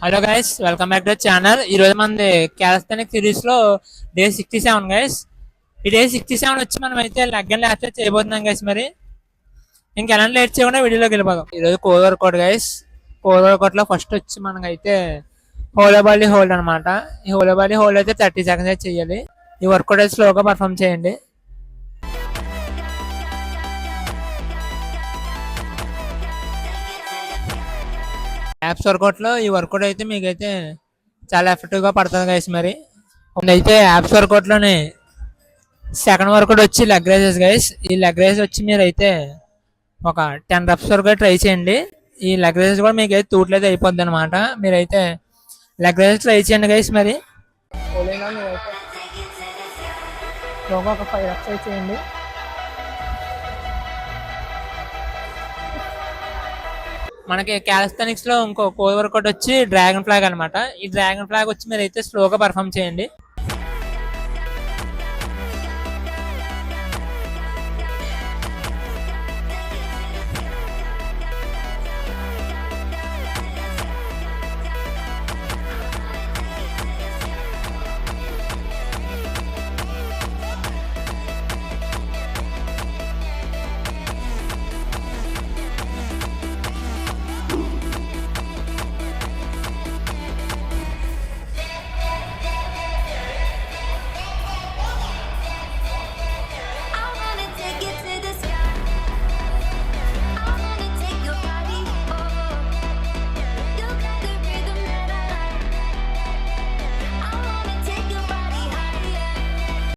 Hello guys, welcome back to channel. ఈ రోజు మనది క్యాలిస్థానిక్ సిరీస్ లో డే 67 గైస్. ఈ డే 67 వచ్చి మనం అయితే లెగ్ అండ్ లాప్స్ చేయబోతున్నాం గైస్. మరి ఇంకెలాంటి లేట్ చేయకుండా వీడియోలోకి వెళ్ళిపోదాం. ఈ రోజు core work out guys. Core work out లో ఫస్ట్ వచ్చి మనకైతే హోలో బాడీ హోల్డ్ అనమాట. ఈ హోలో బాడీ హోల్డ్ అయితే 30 సెకండ్స్ అయితే చేయాలి. ఈ వర్కౌట్ అయితే స్లోగా పర్ఫామ్ చేయండి. యాప్స్ వర్కౌట్ లో ఈ వర్కౌట్ అయితే మీకైతే చాలా ఎఫెక్టివ్ గా పడుతుంది గైస్. మరి అయితే యాప్స్ వర్కౌట్ లోనే సెకండ్ వర్కౌట్ వచ్చి లెగ్ రైజెస్ గైస్. ఈ లెగ్ రైజెస్ వచ్చి మీరు అయితే ఒక 10 రెప్స్ వరకు ట్రై చేయండి. ఈ లెగ్ రైజెస్ కూడా మీకు అయితే తూట్లేదు అయిపోద్ది అనమాట. మీరైతే లెగ్ రైజెస్ ట్రై చేయండి గైస్. మరి ఒక 5 రెప్స్ అయితే చేయండి. మనకి క్యాలిస్థానిక్స్ లో ఇంకో కోర్ వర్కౌట్ వచ్చి డ్రాగన్ ఫ్లాగ్ అనమాట. ఈ డ్రాగన్ ఫ్లాగ్ వచ్చి మీరు అయితే స్లోగా పర్ఫామ్ చేయండి.